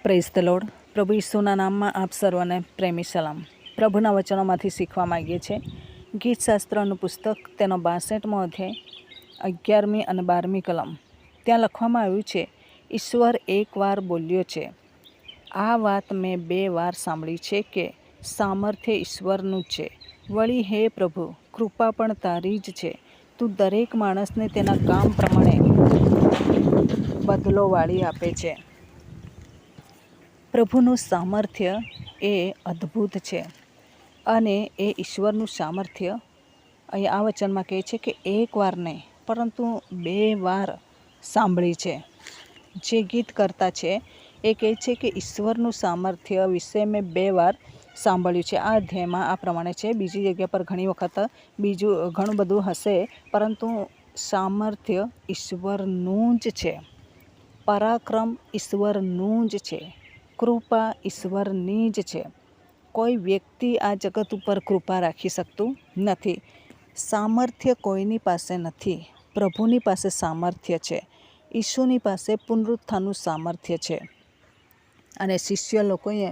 Praise the lord. પ્રભુ ઈસુના નામમાં આપ સર્વને પ્રેમી સલામ. પ્રભુના વચનોમાંથી શીખવા માગીએ છીએ. ગીતશાસ્ત્રનું પુસ્તક તેનો 62મો અધ્યાય 11મી અને 12મી કલમ. ત્યાં લખવામાં આવ્યું છે, ઈશ્વર એકવાર બોલ્યો છે. આ વાત મેં 2 વાર સાંભળી છે કે સામર્થ્ય ઈશ્વરનું છે. વળી હે પ્રભુ, કૃપા પણ તારી જ છે. તું દરેક માણસને તેના કામ પ્રમાણે બદલો વાળી આપે છે. પ્રભુનું સામર્થ્ય એ અદ્ભુત છે અને એ ઈશ્વરનું સામર્થ્ય અહીં આ વચનમાં કહે છે કે એક વાર નહીં પરંતુ 2 વાર સાંભળી છે. જે ગીત કરતા છે એ કહે છે કે ઈશ્વરનું સામર્થ્ય વિશે મેં 2 વાર સાંભળ્યું છે. આ અધ્યાયમાં આ પ્રમાણે છે. બીજી જગ્યા પર ઘણી વખત બીજું ઘણું બધું હશે, પરંતુ સામર્થ્ય ઈશ્વરનું જ છે. પરાક્રમ ઈશ્વરનું જ છે. કૃપા ઈશ્વરની જ છે. કોઈ વ્યક્તિ આ જગત ઉપર કૃપા રાખી શકતું નથી. સામર્થ્ય કોઈની પાસે નથી. પ્રભુની પાસે સામર્થ્ય છે. ઈસુની પાસે પુનરુત્થાનનું સામર્થ્ય છે અને શિષ્ય લોકોએ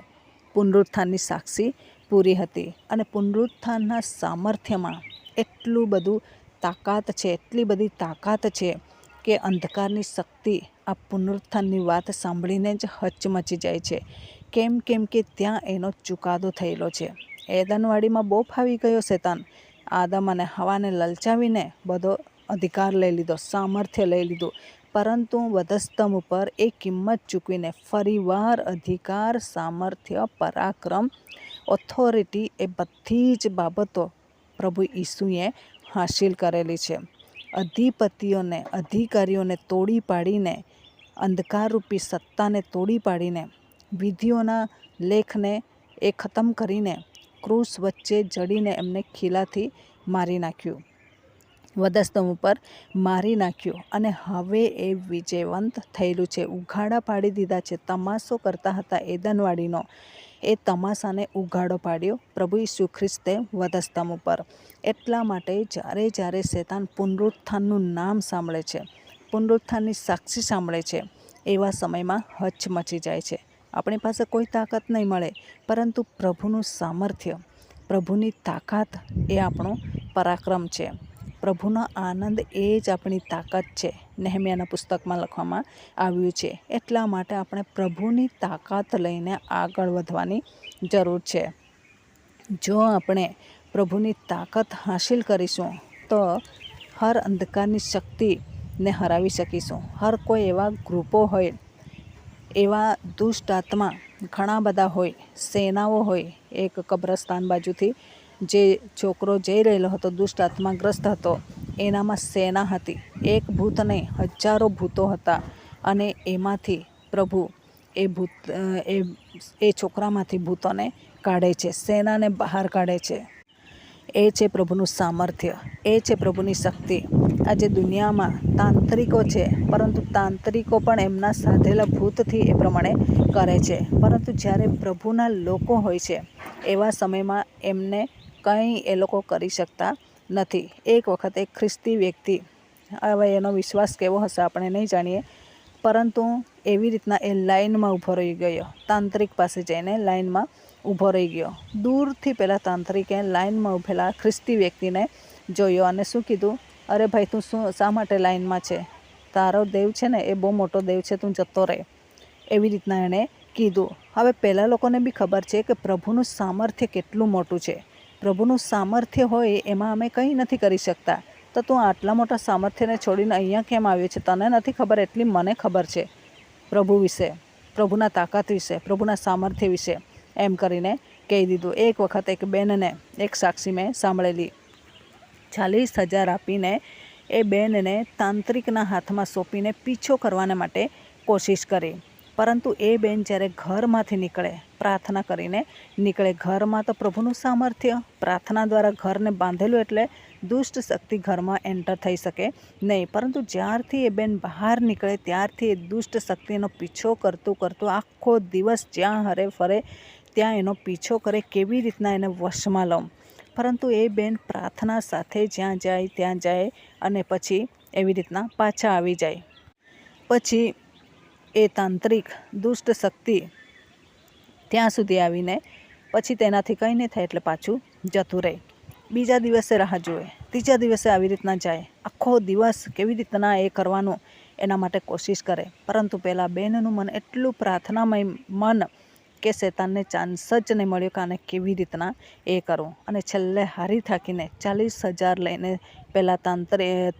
પુનરુત્થાનની સાક્ષી પૂરી હતી. અને પુનરુત્થાનના સામર્થ્યમાં એટલી બધી તાકાત છે કે અંધકારની શક્તિ આ પુનરુત્થાનની વાત સાંભળીને જ હચમચી જાય છે. કેમ કે ત્યાં એનો ચુકાદો થયેલો છે. એદનવાડીમાં બહુ ફાવી ગયો શેતાન. આદમ અને હવાને લલચાવીને બધો અધિકાર લઈ લીધો, સામર્થ્ય લઈ લીધું. પરંતુ વધસ્તંભ ઉપર એ કિંમત ચૂકવીને ફરીવાર અધિકાર, સામર્થ્ય, પરાક્રમ, ઓથોરિટી એ બધી જ બાબતો પ્રભુ ઈસુએ હાંસિલ કરેલી છે. અધિપતિઓને, અધિકારીઓને તોડી પાડીને, અંધકારરૂપી સત્તાને તોડી પાડીને, વિધિઓના લેખને એ ખતમ કરીને ક્રૂસ વચ્ચે જડીને એમને ખીલાથી મારી નાખ્યું, વધસ્તંભ ઉપર મારી નાખ્યું. અને હવે એ વિજયવંત થયેલું છે. ઉઘાડા પાડી દીધા છે. તમાશો કરતા હતા એદનવાડીનો, એ તમાશાને ઉઘાડો પાડ્યો પ્રભુ ઈસુ ખ્રિસ્તે વધસ્તંભ ઉપર. એટલા માટે જ્યારે શેતાન પુનરુત્થાનનું નામ સાંભળે છે, પુનરુત્થાનની સાક્ષી સાંભળે છે, એવા સમયમાં હચમચી જાય છે. આપણી પાસે કોઈ તાકાત નહીં મળે, પરંતુ પ્રભુનું સામર્થ્ય, પ્રભુની તાકાત એ આપણો પરાક્રમ છે. પ્રભુનો આનંદ એ જ આપણી તાકાત છે. નેહમ્યાના પુસ્તકમાં લખવામાં આવ્યું છે. એટલા માટે આપણે પ્રભુની તાકાત લઈને આગળ વધવાની જરૂર છે. જો આપણે પ્રભુની તાકાત હાંસિલ કરીશું તો હર અંધકારની શક્તિને હરાવી શકીશું. હર કોઈ એવા ગ્રુપો હોય, એવા દુષ્ટ આત્મા ઘણા બધા હોય, સેનાઓ હોય. એક કબ્રસ્તાન બાજુથી જે છોકરો જઈ રહેલો હતો, દુષ્ટ આત્માગ્રસ્ત હતો, એનામાં સેના હતી. એક ભૂત નહીં, હજારો ભૂતો હતા. અને એમાંથી પ્રભુ એ છોકરામાંથી ભૂતોને કાઢે છે, સેનાને બહાર કાઢે છે. એ છે પ્રભુનું સામર્થ્ય, એ છે પ્રભુની શક્તિ. આજે દુનિયામાં તાંત્રિકો છે, પરંતુ તાંત્રિકો પણ એમના સાધેલા ભૂતથી એ પ્રમાણે કરે છે. પરંતુ જ્યારે પ્રભુના લોકો હોય છે, એવા સમયમાં એમને કંઈ એ લોકો કરી શકતા નથી. એક વખત એક ખ્રિસ્તી વ્યક્તિ, હવે એનો વિશ્વાસ કેવો હશે આપણે નહીં જાણીએ, પરંતુ એવી રીતના એ લાઈનમાં ઊભો રહી ગયો. તાંત્રિક પાસે જઈને લાઈનમાં ઊભો રહી ગયો. દૂરથી પહેલાં તાંત્રિકે લાઈનમાં ઊભેલા ખ્રિસ્તી વ્યક્તિને જોયો અને શું કીધું, અરે ભાઈ, તું શા માટે લાઈનમાં છે? તારો દેવ છે ને એ બહુ મોટો દેવ છે, તું જતો રહે. એવી રીતના એણે કીધું. હવે પહેલાં લોકોને બી ખબર છે કે પ્રભુનું સામર્થ્ય કેટલું મોટું છે. પ્રભુનું સામર્થ્ય હોય એમાં અમે કંઈ નથી કરી શકતા. તો તું આટલા મોટા સામર્થ્યને છોડીને અહીંયા કેમ આવ્યો છે? તને નથી ખબર, એટલી મને ખબર છે પ્રભુ વિશે, પ્રભુના તાકાત વિશે, પ્રભુના સામર્થ્ય વિશે, એમ કરીને કહી દીધું. એક વખત એક બેનને એક સાક્ષી મેં સાંભળેલી. 40,000 આપીને એ બેનને તાંત્રિકના હાથમાં સોંપીને પીછો કરવાને માટે કોશિશ કરી. પરંતુ એ બેન જ્યારે ઘરમાંથી નીકળે, પ્રાર્થના કરીને નીકળે, ઘરમાં તો પ્રભુનું સામર્થ્ય, પ્રાર્થના દ્વારા ઘરને બાંધેલું, એટલે દુષ્ટ શક્તિ ઘરમાં એન્ટર થઈ શકે નહીં. પરંતુ જ્યારથી એ બેન બહાર નીકળે ત્યારથી એ દુષ્ટ શક્તિનો પીછો કરતું આખો દિવસ જ્યાં હરે ફરે ત્યાં એનો પીછો કરે, કેવી રીતના એને વશમાં લો. પરંતુ એ બેન પ્રાર્થના સાથે જ્યાં જાય ત્યાં જાય અને પછી એવી રીતના પાછા આવી જાય. પછી એ તાંત્રિક દુષ્ટ શક્તિ ત્યાં સુધી આવીને પછી તેનાથી કંઈ નહીં થાય એટલે પાછું જતું રહે. બીજા દિવસે રાહ જુએ, ત્રીજા દિવસે આવી રીતના જાય. આખો દિવસ કેવી રીતના એ કરવાનું એના માટે કોશિશ કરે, પરંતુ પેલા બેનનું મન એટલું પ્રાર્થનામય મન કે શેતાનને ચાન્સ જ નહીં મળ્યો કે આને કેવી રીતના એ કરું. અને છેલ્લે હારી થાકીને 40,000 લઈને પેલા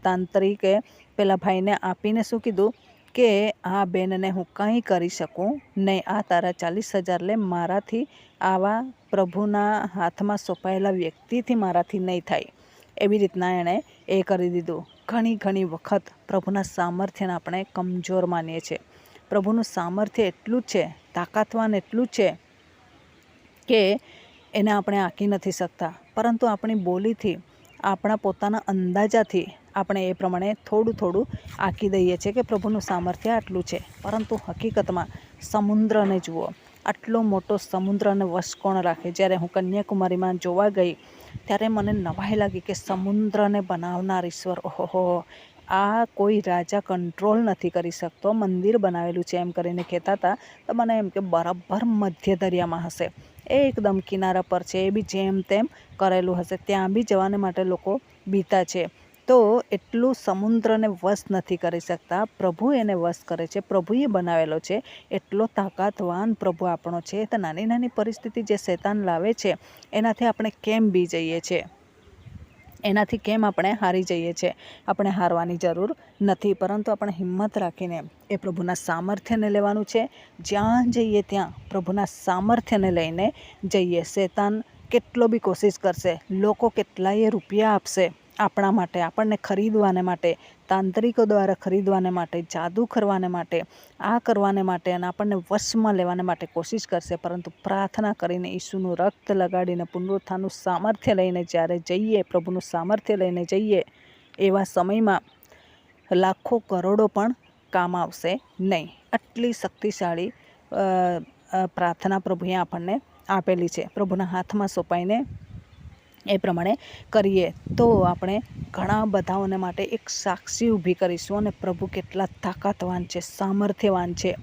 તાંત્રિકે પેલા ભાઈને આપીને શું કીધું કે આ બેનને હું કંઈ કરી શકું નહીં, આ તારા 40,000 લે, મારાથી આવા પ્રભુના હાથમાં સોંપાયેલા વ્યક્તિથી મારાથી નહીં થાય. એવી રીતના એણે એ કરી દીધું. ઘણી વખત પ્રભુના સામર્થ્યને આપણે કમજોર માનીએ છીએ. પ્રભુનું સામર્થ્ય એટલું જ છે, તાકાતવાન એટલું જ છે કે એને આપણે આંકી નથી શકતા, પરંતુ આપણી બોલીથી, આપણા પોતાના અંદાજાથી આપણે એ પ્રમાણે થોડું આંકી દઈએ છીએ કે પ્રભુનું સામર્થ્ય આટલું છે. પરંતુ હકીકતમાં સમુદ્રને જુઓ, આટલો મોટો સમુદ્રને વશ કોણ રાખે? જ્યારે હું કન્યાકુમારીમાં જોવા ગઈ ત્યારે મને નવાઈ લાગી કે સમુદ્રને બનાવનાર ઈશ્વર, ઓહો, આ કોઈ રાજા કંટ્રોલ નથી કરી શકતો. મંદિર બનાવેલું છે એમ કરીને કહેતા હતા, તો મને એમ કે બરાબર મધ્ય દરિયામાં હશે, એ એકદમ કિનારા પર છે, એ બી જેમ તેમ કરેલું હશે, ત્યાં બી જવાને માટે લોકો બીતા છે. તો એટલું સમુદ્રને વશ નથી કરી શકતા, પ્રભુ એને વશ કરે છે, પ્રભુએ બનાવેલો છે. એટલો તાકાતવાન પ્રભુ આપણો છે. તો નાની પરિસ્થિતિ જે શેતાન લાવે છે એનાથી આપણે કેમ બી જઈએ છીએ, એનાથી કેમ આપણે હારી જઈએ છીએ? આપણે હારવાની જરૂર નથી, પરંતુ આપણે હિંમત રાખીને એ પ્રભુના સામર્થ્યને લેવાનું છે. જ્યાં જઈએ ત્યાં પ્રભુના સામર્થ્યને લઈને જઈએ. શેતાન કેટલો બી કોશિશ કરશે, લોકો કેટલાય રૂપિયા આપશે આપણા માટે, આપણને ખરીદવાને માટે, તાંત્રિકો દ્વારા ખરીદવાને માટે, જાદુ કરવાને માટે, આ કરવાને માટે અને આપણને વશમાં લેવાને માટે કોશિશ કરશે. પરંતુ પ્રાર્થના કરીને, ઈસુનું રક્ત લગાડીને, પુનરુત્થાનનું સામર્થ્ય લઈને જ્યારે જઈએ, પ્રભુનું સામર્થ્ય લઈને જઈએ, એવા સમયમાં લાખો કરોડો પણ કામ આવશે નહીં. આટલી શક્તિશાળી પ્રાર્થના પ્રભુએ આપણને આપેલી છે. પ્રભુના હાથમાં સોંપાઈને એ પ્રમાણે કરીએ તો આપણે ઘણા બધાઓને માટે એક સાક્ષી ઊભી કરીશું, અને પ્રભુ કેટલા તાકાતવાન છે, સામર્થ્યવાન છે,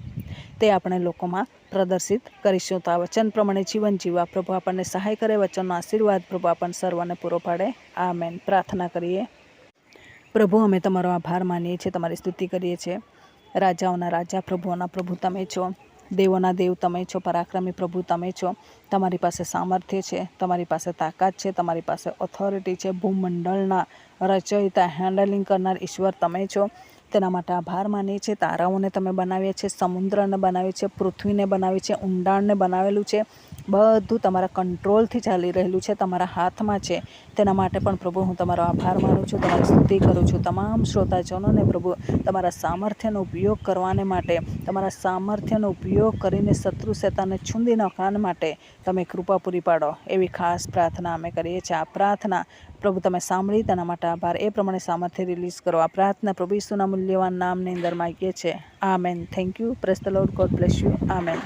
તે આપણે લોકોમાં પ્રદર્શિત કરીશું. તો આ વચન પ્રમાણે જીવન જીવવા પ્રભુ આપણને સહાય કરે. વચનનો આશીર્વાદ પ્રભુ આપણને સર્વને પૂરો પાડે. આમેન. પ્રાર્થના કરીએ. પ્રભુ, અમે તમારો આભાર માનીએ છીએ, તમારી સ્તુતિ કરીએ છીએ. રાજાઓના રાજા, પ્રભુઓના પ્રભુ તમે છો, દેવોના દેવ તમે છો, પરાક્રમી પ્રભુ તમે છો. તમારી પાસે સામર્થ્ય છે, તમારી પાસે તાકાત છે, તમારી પાસે ઓથોરિટી છે. ભૂમંડળના રચયિતા, હેન્ડલિંગ કરનાર ઈશ્વર તમે છો. તેના માટે આભાર માનીએ છીએ. તારાઓને તમે બનાવ્યા છે, સમુદ્રને બનાવ્યું છે, પૃથ્વીને બનાવી છે, ઊંડાણને બનાવેલું છે. બધું તમારા કંટ્રોલથી ચાલી રહેલું છે, તમારા હાથમાં છે. તેના માટે પણ પ્રભુ હું તમારો આભાર માનું છું, તમારી સ્તુતિ કરું છું. તમામ શ્રોતાજનોને પ્રભુ તમારા સામર્થ્યનો ઉપયોગ કરવાને માટે, તમારા સામર્થ્યનો ઉપયોગ કરીને શત્રુ શેતાનને છૂંદી નાખવાને માટે તમે કૃપા પૂરી પાડો, એવી ખાસ પ્રાર્થના અમે કરીએ છીએ. આ પ્રાર્થના પ્રભુ તમે સાંભળી, તેના માટે આભાર. એ પ્રમાણે સામર્થ્ય રિલીઝ કરો. આ પ્રાર્થના પ્રભુ ઈસુના મૂલ્યવાન નામની અંદર માગીએ છીએ. Amen. Thank you. Praise the lord. God bless you. Amen.